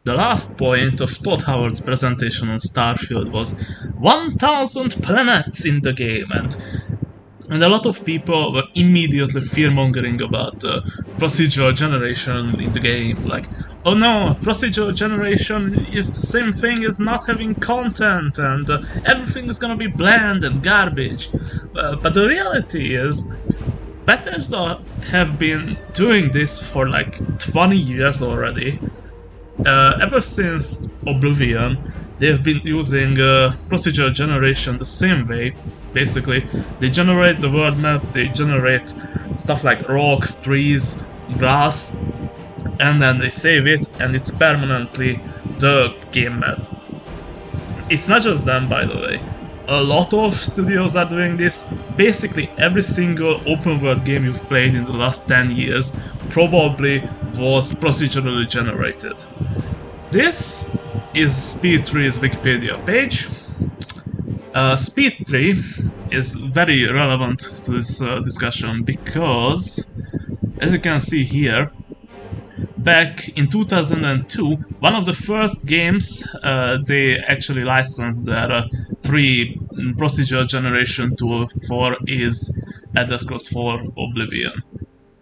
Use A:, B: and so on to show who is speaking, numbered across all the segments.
A: the last point of Todd Howard's presentation on Starfield was 1000 planets in the game, and a lot of people were immediately fear-mongering about procedural generation in the game, like, oh no, procedural generation is the same thing as not having content, and everything is gonna be bland and garbage. But the reality is, Bethesda have been doing this for like 20 years already. Ever since Oblivion, they've been using procedural generation the same way. Basically, they generate the world map, they generate stuff like rocks, trees, grass, and then they save it, and it's permanently the game map. It's not just them, by the way. A lot of studios are doing this. Basically, every single open world game you've played in the last 10 years probably was procedurally generated. This is Speed3's Wikipedia page. Speed3 is very relevant to this discussion because, as you can see here, back in 2002, one of the first games they actually licensed their 3 procedural generation tool for is Elder Scrolls 4 Oblivion.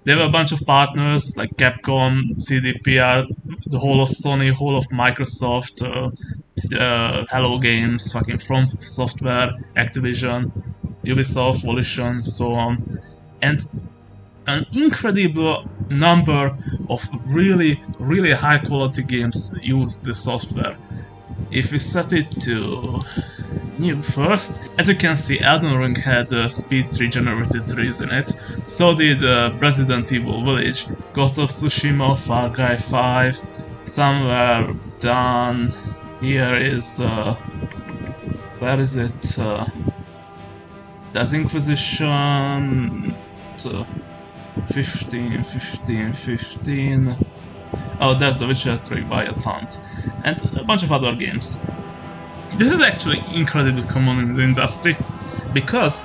A: There were a bunch of partners like Capcom, CDPR, the whole of Sony, whole of Microsoft, Hello Games, fucking From Software, Activision, Ubisoft, Volition, so on, and an incredible number of really high quality games use this software. If we set it to new first, as you can see, Elden Ring had Speed3 generated trees in it, so did Resident Evil Village, Ghost of Tsushima, Far Cry 5, some were done. Here is where is it? There's Inquisition, 15. Oh, that's The Witcher 3 by a Taunt, and a bunch of other games. This is actually incredibly common in the industry, because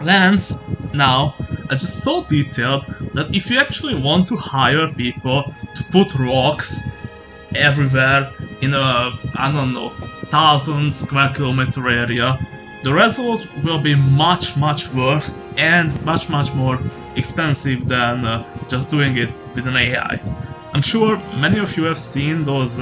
A: lands now are just so detailed that if you actually want to hire people to put rocks everywhere in a, I don't know, 1000 square kilometer area, the result will be much worse and much more expensive than just doing it with an AI. I'm sure many of you have seen those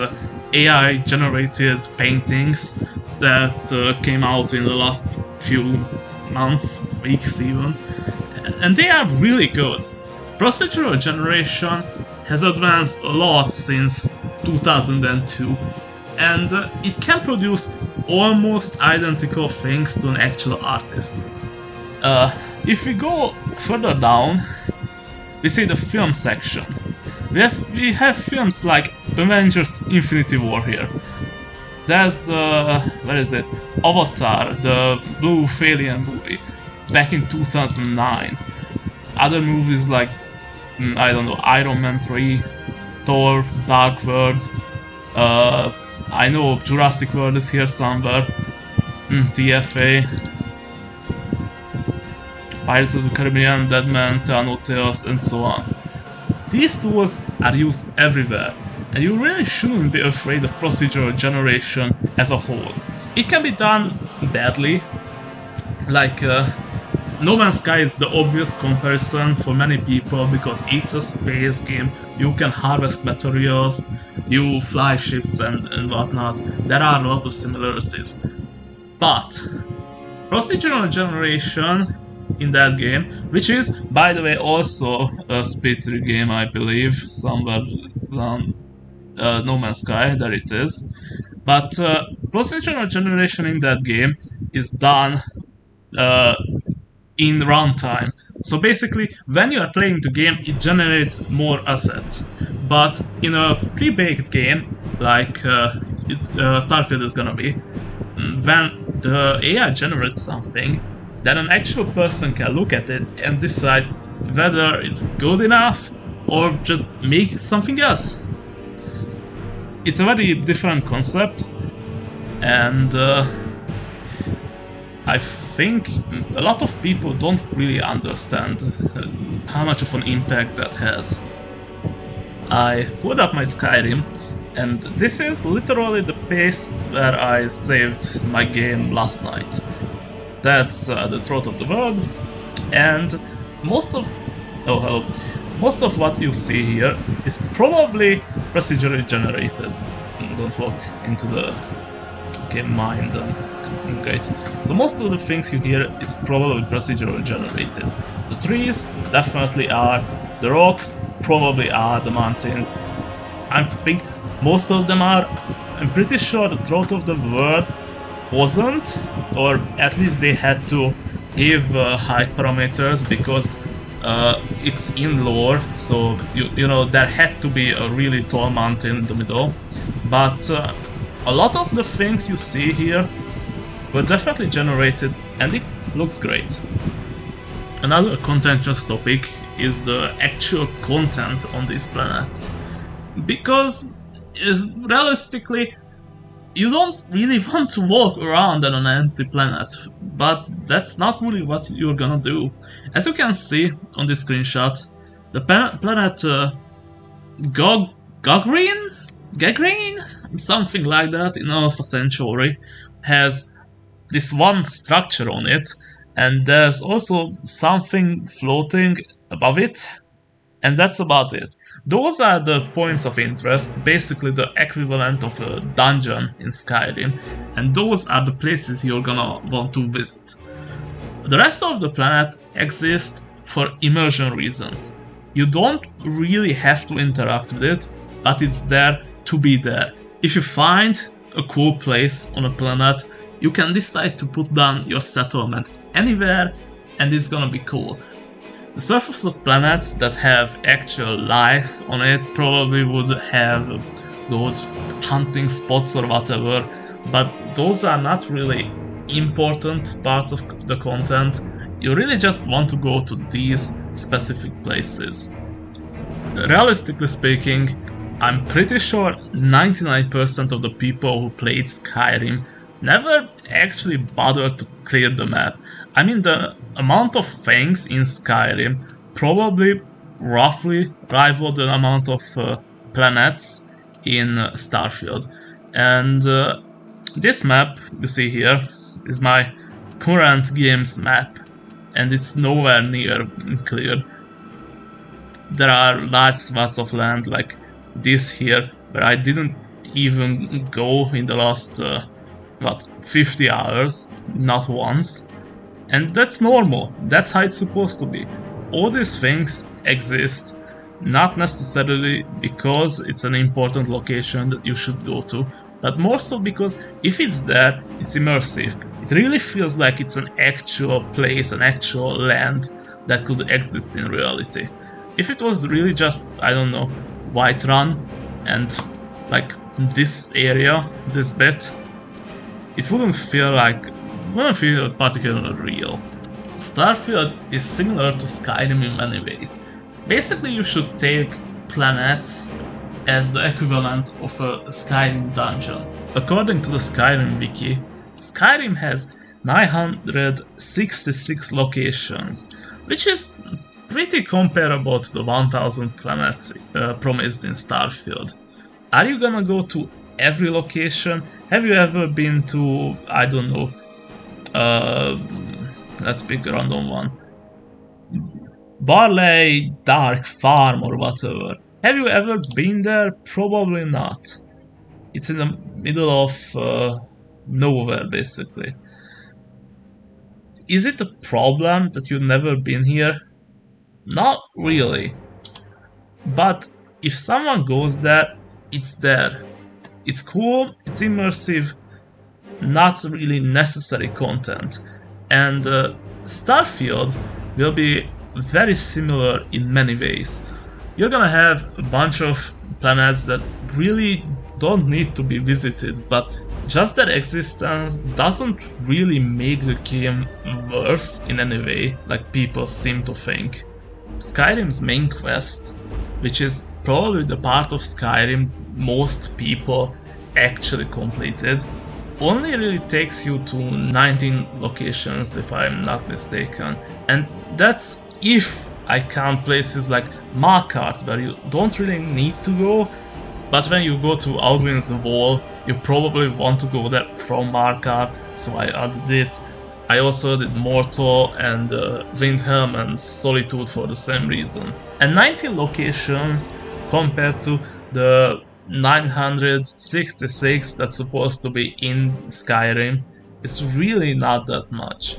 A: AI generated paintings that came out in the last few months, weeks even, and they are really good. Procedural generation has advanced a lot since 2002, and it can produce almost identical things to an actual artist. If we go further down, we see the film section. We have films like Avengers Infinity War here. There's the, where is it? Avatar, the blue alien movie, back in 2009. Other movies like, I don't know, Iron Man 3, Thor, Dark World, I know Jurassic World is here somewhere, TFA, Pirates of the Caribbean, Deadman, Tano Tales, and so on. These tools are used everywhere, and you really shouldn't be afraid of procedural generation as a whole. It can be done badly, like No Man's Sky is the obvious comparison for many people because it's a space game, you can harvest materials, you fly ships and whatnot. There are a lot of similarities. But procedural generation in that game, which is, by the way, also a Speed3 game, I believe, somewhere on No Man's Sky, there it is. But procedural generation in that game is done in runtime. So basically, when you are playing the game, it generates more assets. But in a pre-baked game, like Starfield is gonna be, when the AI generates something, then an actual person can look at it and decide whether it's good enough or just make something else. It's a very different concept, and I think a lot of people don't really understand how much of an impact that has. I pulled up my Skyrim, And this is literally the place where I saved my game last night. That's the throat of the world, and most of oh hello, most of what you see here is probably procedurally generated. Don't walk into the mine then. Great. So most of the things you hear is probably procedurally generated. The trees definitely are, the rocks probably are, the mountains. I think most of them are. I'm pretty sure the throat of the world wasn't, or at least they had to give height parameters because it's in lore, so you know there had to be a really tall mountain in the middle. But a lot of the things you see here were definitely generated, and it looks great. Another contentious topic is the actual content on these planets, because realistically you don't really want to walk around on an empty planet, but that's not really what you're gonna do. As you can see on this screenshot, the planet Gagrin, something like that in Alpha Centauri, has this one structure on it, and there's also something floating above it, and that's about it. Those are the points of interest, basically the equivalent of a dungeon in Skyrim, and those are the places you're gonna want to visit. The rest of the planet exists for immersion reasons. You don't really have to interact with it, but it's there to be there. If you find a cool place on a planet, you can decide to put down your settlement anywhere, and it's gonna be cool. The surface of planets that have actual life on it probably would have good hunting spots or whatever, but those are not really important parts of the content. You really just want to go to these specific places. Realistically speaking, I'm pretty sure 99% of the people who played Skyrim never actually bothered to clear the map. I mean, the amount of things in Skyrim probably roughly rival the amount of planets in Starfield. And this map you see here is my current game's map, and it's nowhere near cleared. There are large swaths of land like this here where I didn't even go in the last 50 hours, not once. And that's normal, that's how it's supposed to be. All these things exist, not necessarily because it's an important location that you should go to, but more so because if it's there, it's immersive. It really feels like it's an actual place, an actual land that could exist in reality. If it was really just, I don't know, Whiterun and like this area, this bit, it wouldn't feel particularly real. Starfield is similar to Skyrim in many ways. Basically, you should take planets as the equivalent of a Skyrim dungeon. According to the Skyrim wiki, Skyrim has 966 locations, which is pretty comparable to the 1000 planets promised in Starfield. Are you gonna go to every location? Have you ever been to, I don't know, let's pick a random one, Barley Dark Farm or whatever? Have you ever been there? Probably not. It's in the middle of nowhere, basically. Is it a problem that you've never been here? Not really. But if someone goes there, it's there. It's cool, it's immersive, not really necessary content. And Starfield will be very similar in many ways. You're gonna have a bunch of planets that really don't need to be visited, but just their existence doesn't really make the game worse in any way, like people seem to think. Skyrim's main quest, which is probably the part of Skyrim most people actually completed, only really takes you to 19 locations if I'm not mistaken, and that's if I count places like Markarth where you don't really need to go, But when you go to Alduin's Wall, you probably want to go there from Markarth, so I added it. I also did Mortal and Windhelm and Solitude for the same reason. And 19 locations compared to the 966 that's supposed to be in Skyrim is really not that much.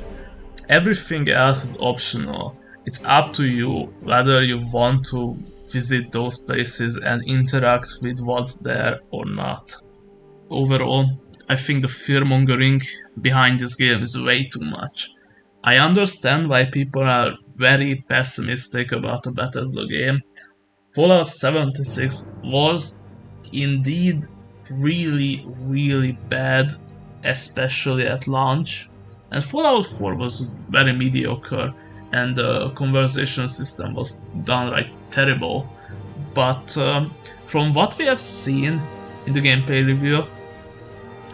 A: Everything else is optional. It's up to you whether you want to visit those places and interact with what's there or not. Overall, I think the fear-mongering behind this game is way too much. I understand why people are very pessimistic about the Bethesda game. Fallout 76 was indeed really bad, especially at launch, and Fallout 4 was very mediocre, and the conversation system was downright terrible. But from what we have seen in the gameplay review,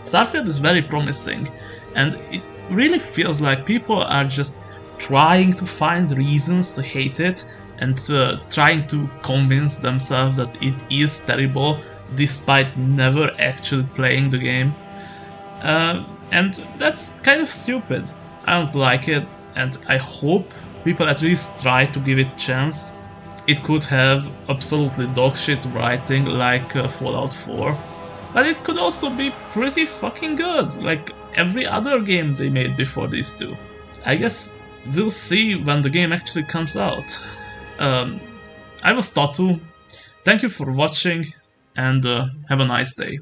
A: Starfield is very promising, and it really feels like people are just trying to find reasons to hate it and trying to convince themselves that it is terrible despite never actually playing the game. And that's kind of stupid. I don't like it, and I hope people at least try to give it a chance. It could have absolutely dogshit writing like Fallout 4, but it could also be pretty fucking good, like every other game they made before these two. I guess we'll see when the game actually comes out. I was Tatu. Thank you for watching, and have a nice day.